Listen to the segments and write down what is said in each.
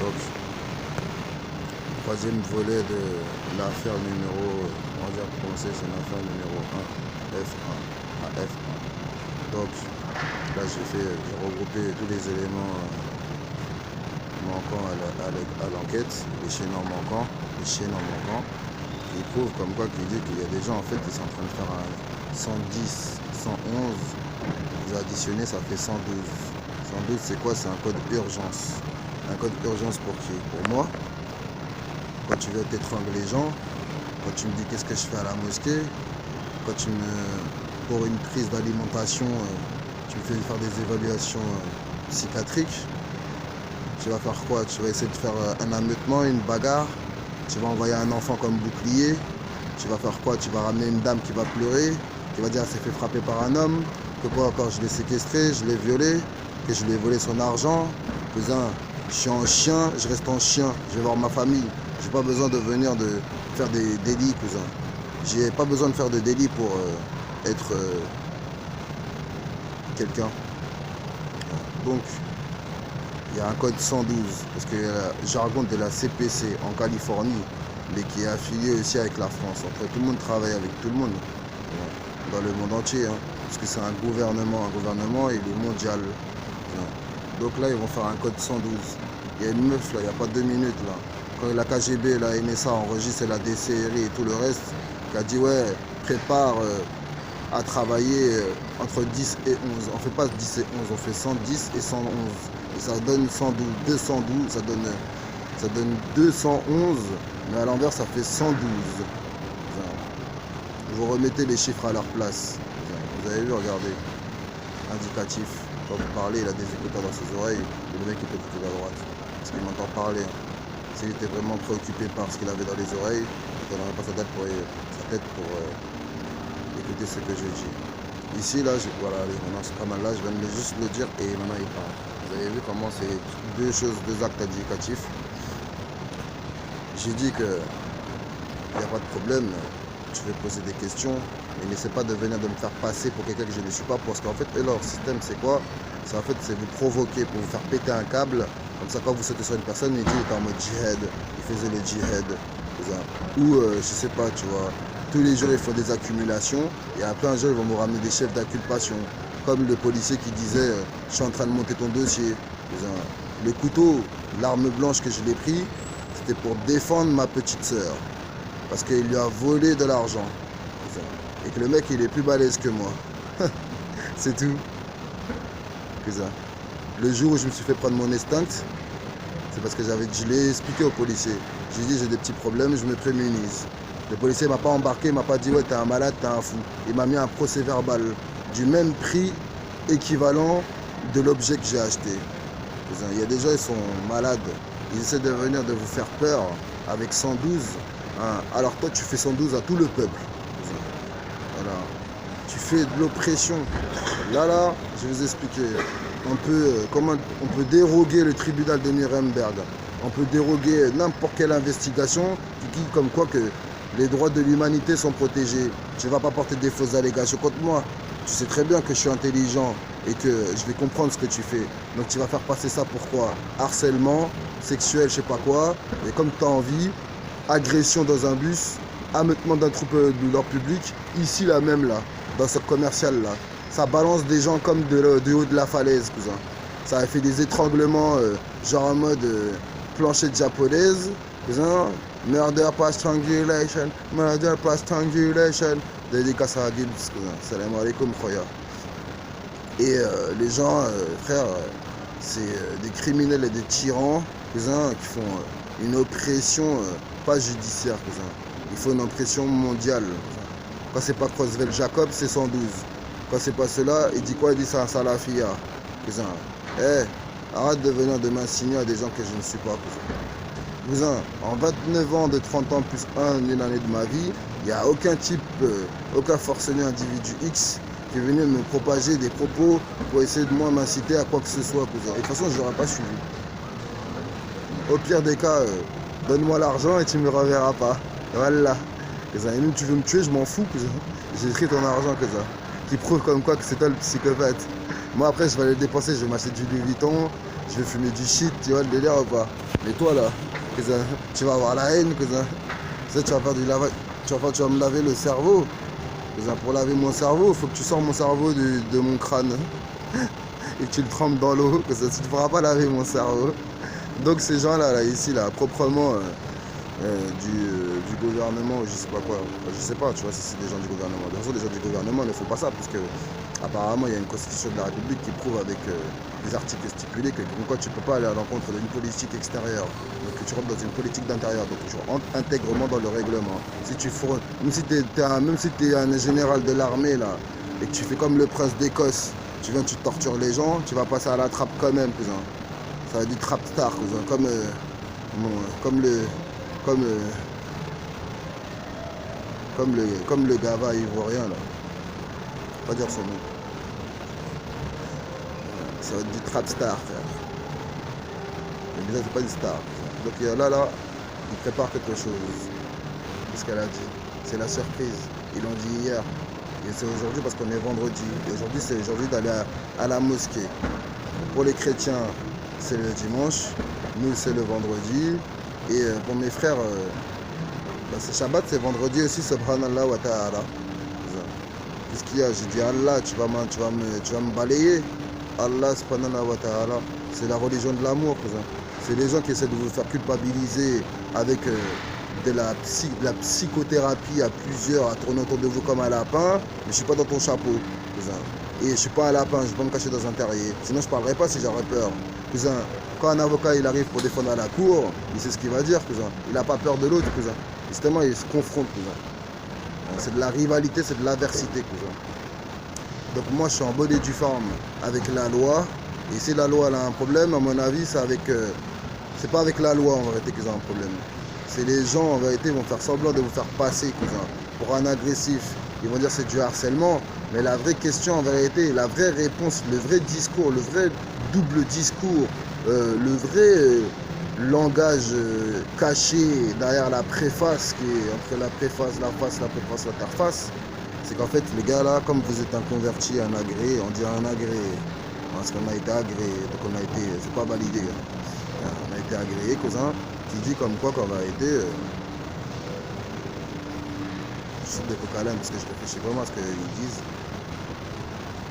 Donc, troisième volet de l'affaire numéro, on va dire pour commencer, c'est l'affaire numéro 1, F1, à F1. Donc, là j'ai regroupé tous les éléments manquants à l'enquête, les chaînons manquants, qui prouvent comme quoi, qui dit qu'il y a des gens en fait qui sont en train de faire un 110, 111, vous additionnez, ça fait 112. 112 c'est quoi? C'est un code urgence. Un code urgence pour qui? Pour moi. Quand tu veux t'étrangler les gens, quand tu me dis qu'est-ce que je fais à la mosquée, quand tu me, pour une prise d'alimentation, tu me fais faire des évaluations psychiatriques, tu vas faire quoi? Tu vas essayer de faire un ameutement, une bagarre, tu vas envoyer un enfant comme bouclier, tu vas faire quoi? Tu vas ramener une dame qui va pleurer, qui va dire elle s'est fait frapper par un homme, que quoi encore, je l'ai séquestré, je l'ai violé, que je lui ai volé son argent. Cousin, je suis en chien, je reste en chien, je vais voir ma famille. J'ai pas besoin de venir de faire des délits, cousin. J'ai pas besoin de faire de délits pour être quelqu'un. Donc, il y a un code 112, parce que jargon de la CPC en Californie, mais qui est affilié aussi avec la France. Après, tout le monde travaille avec tout le monde, dans le monde entier, hein, parce que c'est un gouvernement il est mondial. Donc là, ils vont faire un code 112. Il y a une meuf là, il n'y a pas 2 minutes là. Quand la KGB, la NSA enregistre la DCRI et tout le reste, qui a dit ouais, prépare à travailler entre 10 et 11. On fait pas 10 et 11, on fait 110 et 111. Et ça donne 112, 212, ça donne 211, mais à l'envers ça fait 112. Vous remettez les chiffres à leur place. Vous avez vu, regardez. Indicatif. Quand vous parlez, il a des écouteurs dans ses oreilles, et le mec il peut écouter à droite. Parce qu'il m'entend parler. S'il était vraiment préoccupé par ce qu'il avait dans les oreilles, il n'aurait pas sa tête pour écouter ce que je dis. Ici, là, voilà, allez, maintenant c'est pas mal là, je viens de juste le dire et maintenant il parle. Vous avez vu comment c'est deux actes indicatifs. J'ai dit que il n'y a pas de problème, tu veux poser des questions, mais n'essaie pas de venir de me faire passer pour quelqu'un que je ne suis pas, parce qu'en fait, leur système, c'est quoi? C'est en fait, c'est vous provoquer, pour vous faire péter un câble. Comme ça, quand vous sautez sur une personne, il dit il était en mode djihad, il faisait le djihad. Ou, je sais pas, tu vois, tous les jours, ils font des accumulations, et après, un jour, ils vont me ramener des chefs d'inculpation. Comme le policier qui disait je suis en train de monter ton dossier. Le couteau, l'arme blanche que je l'ai pris, c'était pour défendre ma petite sœur. Parce qu'il lui a volé de l'argent. Et que le mec, il est plus balèze que moi. C'est tout. Le jour où je me suis fait prendre mon instinct, c'est parce que je l'ai expliqué au policier. J'ai dit j'ai des petits problèmes, je me prémunise. Le policier m'a pas embarqué, il m'a pas dit ouais t'es un malade, t'es un fou. Il m'a mis un procès verbal du même prix équivalent de l'objet que j'ai acheté. Il y a des gens, ils sont malades. Ils essaient de venir de vous faire peur avec 112. Hein. Alors toi, tu fais 112 à tout le peuple. Voilà. Tu fais de l'oppression. Là, je vais vous expliquer. Comment on peut déroguer le tribunal de Nuremberg. On peut déroguer n'importe quelle investigation qui dit comme quoi que les droits de l'humanité sont protégés. Tu ne vas pas porter des fausses allégations contre moi. Tu sais très bien que je suis intelligent et que je vais comprendre ce que tu fais. Donc tu vas faire passer ça pour quoi? Harcèlement, sexuel, je sais pas quoi. Et comme tu as envie, agression dans un bus, ameutement d'un troupe de l'ordre public, ici là même là, dans ce commercial là. Ça balance des gens comme de haut de la falaise, cousin. Ça a fait des étranglements, genre en mode planchette japonaise, cousin. Murder by strangulation, murder by strangulation. Dédicace à Gibbs, cousin. Salam alaikum, khoya. Et les gens, frère, c'est des criminels et des tyrans, cousin, qui font une oppression, pas judiciaire, cousin. Il faut une oppression mondiale. Quand c'est pas Croswell Jacob, c'est 112. Quand c'est pas cela, il dit quoi? Il dit c'est un salafia, cousin. Arrête de venir de m'insigner à des gens que je ne suis pas, cousin. Cousin, en 29 ans de 30 ans plus une année de ma vie, il n'y a aucun type, aucun forcené individu X qui est venu me propager des propos pour essayer de moi m'inciter à quoi que ce soit, cousin. Et de toute façon, je n'aurais pas suivi. Au pire des cas, donne-moi l'argent et tu ne me reverras pas. Voilà. Cousin, et même tu veux me tuer, je m'en fous, cousin. J'ai pris ton argent, cousin. Qui prouve comme quoi que c'est toi le psychopathe. Moi, après, je vais aller le dépenser, je vais m'acheter du Louis Vuitton, je vais fumer du shit, tu vois le délire ou pas? Mais toi là, cousin, tu vas avoir la haine, cousin. Ça, tu vas faire du lavage. Tu vas me laver le cerveau. Cousin, pour laver mon cerveau, il faut que tu sors mon cerveau de mon crâne et que tu le trempes dans l'eau, que ça, tu ne pourras pas laver mon cerveau. Donc ces gens-là, là, ici, là, proprement du gouvernement, je sais pas quoi, enfin, je sais pas, tu vois, si c'est des gens du gouvernement. De toute façon, les gens du gouvernement ne font pas ça, parce que apparemment, il y a une constitution de la République qui prouve avec des articles stipulés que comme tu ne peux pas aller à l'encontre d'une politique extérieure. Donc tu rentres dans une politique d'intérieur, donc tu rentres intègrement dans le règlement. Si tu fourres, même si tu es un général de l'armée, là, et que tu fais comme le prince d'Écosse, tu viens, tu tortures les gens, tu vas passer à la trappe quand même, cousin. Ça va être du trap star, cousin, comme, comme le gava ivoirien, là. Pas dire son nom. Ça va être du trap star, frère. Mais déjà, c'est pas une star. Donc là, il prépare quelque chose. C'est ce qu'elle a dit. C'est la surprise. Ils l'ont dit hier. Et c'est aujourd'hui parce qu'on est vendredi. Et aujourd'hui, c'est aujourd'hui d'aller à la mosquée. Pour les chrétiens, c'est le dimanche. Nous, c'est le vendredi. Et pour mes frères, c'est Shabbat, c'est vendredi aussi, subhanallah wa ta'ala. Qu'est-ce qu'il y a? J'ai dit Allah, tu vas me balayer. Allah, subhanallah wa ta'ala, c'est la religion de l'amour, cousin. C'est les gens qui essaient de vous faire culpabiliser avec de la psychothérapie à plusieurs, à tourner autour de vous comme un lapin. Mais je suis pas dans ton chapeau, cousin. Et je suis pas un lapin, je vais pas me cacher dans un terrier. Sinon, je parlerai pas si j'aurais peur. Cousin, quand un avocat il arrive pour défendre à la cour, il sait ce qu'il va dire, cousin. Il n'a pas peur de l'autre, cousin. Justement, il se confronte, cousin. C'est de la rivalité, c'est de l'adversité, cousin. Donc moi, je suis en bonne et due forme avec la loi. Et si la loi elle a un problème, à mon avis, c'est pas avec la loi en vérité qu'ils ont un problème. C'est les gens en vérité vont faire semblant de vous faire passer, cousin, pour un agressif. Ils vont dire c'est du harcèlement. Mais la vraie question en vérité, la vraie réponse, le vrai discours, le vrai double discours, le vrai langage caché derrière la préface, qui est entre la préface, la face, la préface, l'interface, c'est qu'en fait, les gars là, comme vous êtes un converti, un agréé, on dit un agréé, parce qu'on a été agréé, donc on a été, c'est pas validé, hein. On a été agréé, cousin, qui dit comme quoi qu'on va aider. Je suis des coqualins parce que je réfléchis vraiment à ce qu'ils disent.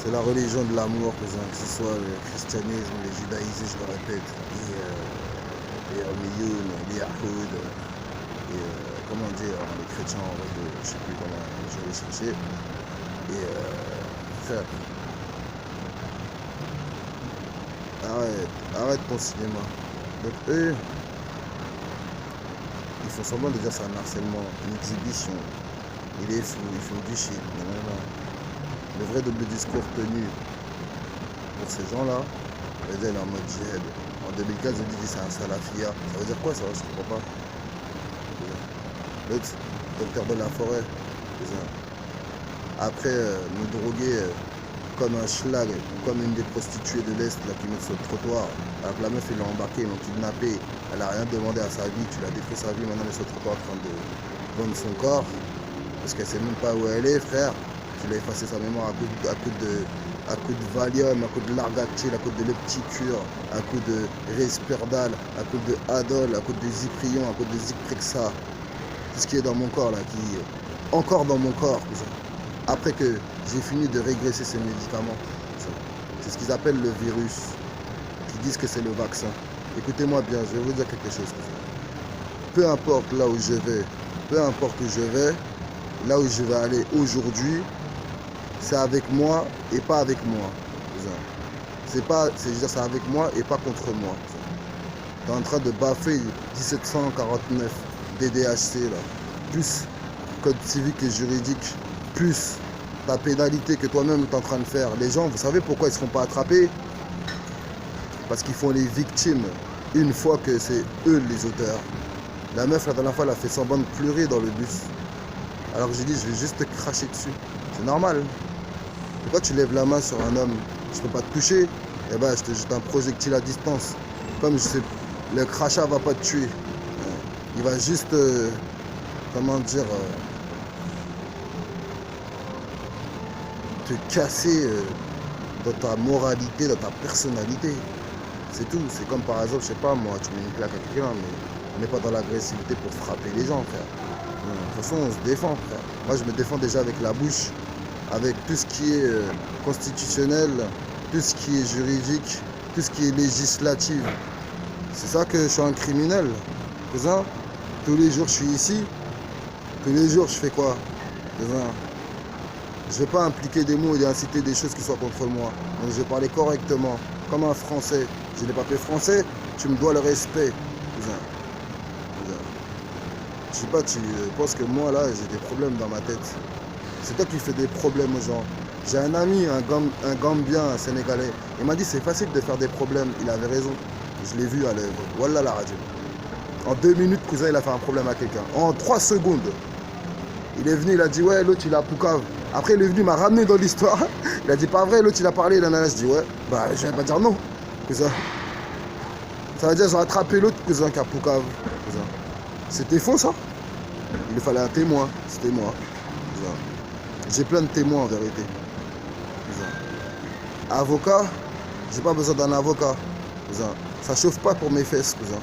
C'est la religion de l'amour, cousin, que ce soit le christianisme, le judaïsme, je le répète, les Arméniens, les Yahoud, et comment dire, les chrétiens, je sais plus comment je vais chercher. Et frère, arrête ton cinéma. Donc eux, ils font semblant de dire c'est un harcèlement, une exhibition. Il est fou, ils font du shit. Le vrai double discours tenu pour ces gens-là, il est en mode djihad. En 2015, ils disent c'est un salafia. Ça veut dire quoi ça? Je ne comprends pas. L'autre, docteur de la forêt. Après, me droguer comme un schlag, comme une des prostituées de l'Est là, qui met sur le trottoir. Alors que la meuf, ils l'ont embarquée, ils l'ont kidnappée. Elle n'a rien demandé à sa vie. Tu l'as détruit sa vie. Maintenant, elle est sur le trottoir en train de vendre son corps. Parce qu'elle ne sait même pas où elle est, frère. Tu l'as effacé sa mémoire à coup de Valium, à coup de Largactil, à coup de Lepticure, à coup de Risperdal, à coup de Adol, à coup de Ziprion, à coup de Ziprexa. Tout ce qui est dans mon corps là, qui est encore dans mon corps. Après que j'ai fini de régresser ces médicaments. C'est ce qu'ils appellent le virus, qui disent que c'est le vaccin. Écoutez-moi bien, je vais vous dire quelque chose. Peu importe là où je vais, peu importe où je vais, là où je vais aller aujourd'hui, c'est avec moi et pas avec moi. C'est avec moi et pas contre moi. Tu es en train de baffer 1749 DDHC là, plus code civique et juridique, plus ta pénalité que toi-même tu es en train de faire. Les gens, vous savez pourquoi ils ne se font pas attraper? Parce qu'ils font les victimes une fois que c'est eux les auteurs. La meuf la dernière fois elle a fait semblant de pleurer dans le bus. Alors que j'ai dit je vais juste te cracher dessus. C'est normal. Pourquoi tu lèves la main sur un homme? Je peux pas te toucher. Eh ben je te jette un projectile à distance. Comme je sais, le crachat va pas te tuer. Il va juste, comment dire, te casser dans ta moralité, dans ta personnalité. C'est tout. C'est comme par exemple, je sais pas moi, tu mets une claque à quelqu'un, mais on n'est pas dans l'agressivité pour frapper les gens, frère. De toute façon, on se défend, frère. Moi, je me défends déjà avec la bouche, avec tout ce qui est constitutionnel, tout ce qui est juridique, tout ce qui est législatif. C'est ça que je suis un criminel. Cousin, tous les jours je suis ici, tous les jours je fais quoi? Cousin, je ne vais pas impliquer des mots et inciter des choses qui soient contre moi. Donc je vais parler correctement, comme un Français. J'ai des papiers français, tu me dois le respect. Cousin. Je sais pas, tu penses que moi là j'ai des problèmes dans ma tête. C'est toi qui fais des problèmes aux gens. J'ai un ami, un Gambien, un Sénégalais. Il m'a dit c'est facile de faire des problèmes. Il avait raison. Je l'ai vu à l'œuvre. Voilà la radio. En 2 minutes, cousin, il a fait un problème à quelqu'un. En 3 secondes. Il est venu, il a dit ouais, l'autre il a Poucave. Après il est venu, il m'a ramené dans l'histoire. Il a dit pas vrai, l'autre il a parlé, nanana. Je dis ouais, bah je vais pas dire non, cousin. Ça veut dire j'ai rattrapé l'autre cousin qui a Poucave. Cousin. C'était faux ça. Il fallait un témoin, c'était moi. J'ai plein de témoins en vérité. Cousin. Avocat, j'ai pas besoin d'un avocat. Cousin. Ça chauffe pas pour mes fesses, cousin.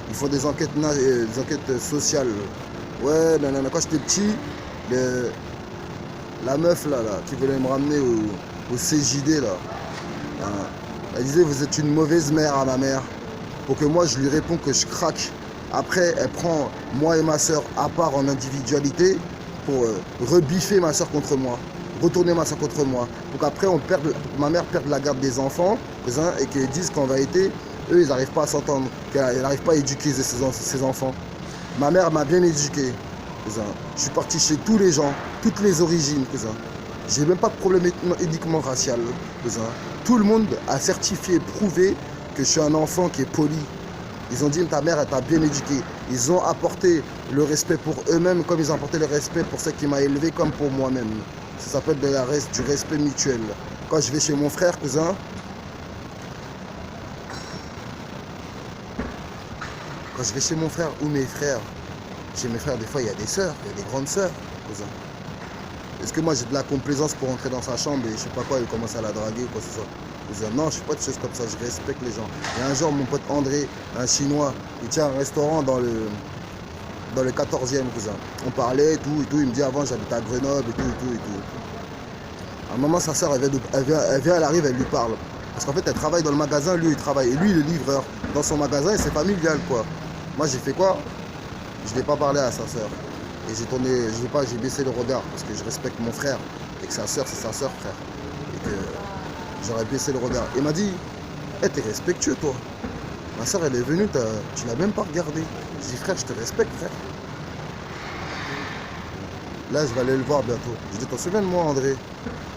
Ils font des enquêtes sociales. Ouais, nanana. Quand j'étais petit, la meuf là, qui voulait me ramener au CJD là, elle disait vous êtes une mauvaise mère à ma mère. Pour que moi je lui réponds que je craque. Après, elle prend moi et ma soeur à part en individualité pour rebiffer ma soeur contre moi, retourner ma soeur contre moi. Pour qu'après, ma mère perde la garde des enfants et qu'ils disent qu'en vérité, eux, ils n'arrivent pas à s'entendre, qu'elle n'arrive pas à éduquer ses enfants. Ma mère m'a bien éduqué. Je suis parti chez tous les gens, toutes les origines. J'ai même pas de problème uniquement racial. Tout le monde a certifié et prouvé que je suis un enfant qui est poli. Ils ont dit ta mère elle t'a bien éduqué. Ils ont apporté le respect pour eux-mêmes comme ils ont apporté le respect pour ceux qui m'ont élevé comme pour moi-même. Ça s'appelle du respect mutuel. Quand je vais chez mon frère, cousin, quand je vais chez mon frère ou mes frères, chez mes frères des fois il y a des sœurs, il y a des grandes sœurs, cousin. Est-ce que moi j'ai de la complaisance pour entrer dans sa chambre et je sais pas quoi, il commence à la draguer ou quoi que ce soit? Non, je fais pas de choses comme ça, je respecte les gens. Il y a un jour, mon pote André, un Chinois, il tient un restaurant dans le 14e, cousin. On parlait et tout, il me dit avant j'habitais à Grenoble et tout. À un moment, sa soeur, elle arrive, elle lui parle. Parce qu'en fait, elle travaille dans le magasin, lui, il travaille. Et lui, il est livreur dans son magasin et c'est familial, quoi. Moi, j'ai fait quoi? Je n'ai pas parlé à sa soeur. Et j'ai baissé le regard parce que je respecte mon frère. Et que sa soeur, c'est sa soeur, frère. Et que j'aurais baissé le regard. Il m'a dit, hey, t'es respectueux, toi. Ma soeur, elle est venue, tu l'as même pas regardé. Je dis, frère, je te respecte, frère. Là, je vais aller le voir bientôt. Je dis, t'en souviens de moi, André?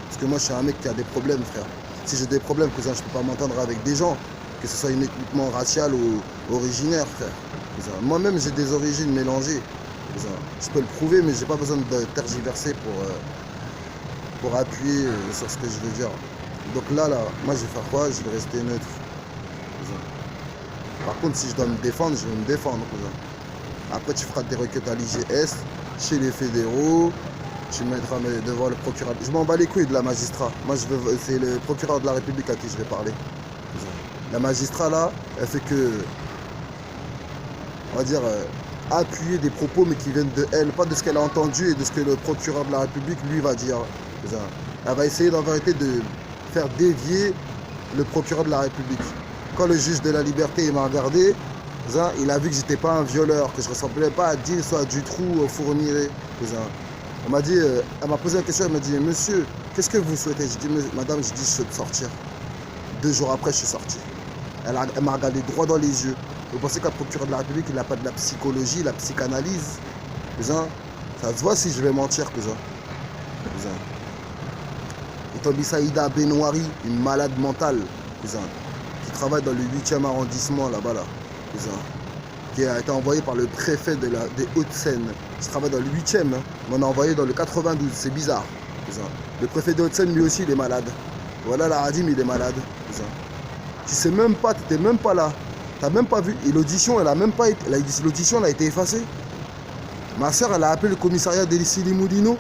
Parce que moi, je suis un mec qui a des problèmes, frère. Si j'ai des problèmes, cousin, je peux pas m'entendre avec des gens, que ce soit uniquement racial ou originaire, frère. Moi-même, j'ai des origines mélangées. Cousin. Je peux le prouver, mais j'ai pas besoin de tergiverser pour appuyer sur ce que je veux dire. Donc là, moi, je vais faire quoi? Je vais rester neutre. Cousin. Par contre, si je dois me défendre, je vais me défendre, cousin. Après, tu feras des requêtes à l'IGS, chez les fédéraux, tu mettras devant le procureur. Je m'en bats les couilles de la magistrat. Moi, c'est le procureur de la République à qui je vais parler. La magistrat, là, elle fait que, on va dire, appuyer des propos, mais qui viennent de elle, pas de ce qu'elle a entendu et de ce que le procureur de la République, lui, va dire. Elle va essayer, en vérité, de faire dévier le procureur de la République. Quand le juge de la liberté m'a regardé, il a vu que j'étais pas un violeur, que je ressemblais pas à Dill, soit à Dutroux, au Fourniret. Elle m'a dit, elle m'a posé la question, elle m'a dit, monsieur, qu'est-ce que vous souhaitez? J'ai dit, madame, je souhaite sortir. 2 jours après, je suis sorti. Elle m'a regardé droit dans les yeux. Vous pensez qu'un procureur de la République, il n'a pas de la psychologie, la psychanalyse? Cousin, ça se voit si je vais mentir, cousin. Et Toby Saïda Benoiri, une malade mentale, cousin, qui travaille dans le 8e arrondissement, là-bas, là, cousin, qui a été envoyé par le préfet des Hauts-de-Seine. Je travaille dans le 8e, hein, mais on a envoyé dans le 92, c'est bizarre, cousin. Le préfet des Hauts-de-Seine, lui aussi, il est malade. Voilà, la Radim, il est malade, cousin. Tu sais même pas, tu n'étais même pas là. T'as même pas vu. Et l'audition, elle a même pas été. L'audition, elle a été effacée. Ma soeur, elle a appelé le commissariat d'Elissili Moulineau.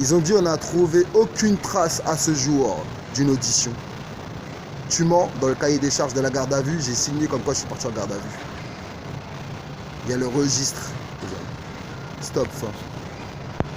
Ils ont dit on n'a trouvé aucune trace à ce jour d'une audition. Tu mens, dans le cahier des charges de la garde à vue, j'ai signé comme quoi je suis parti en garde à vue. Il y a le registre. Stop, fin.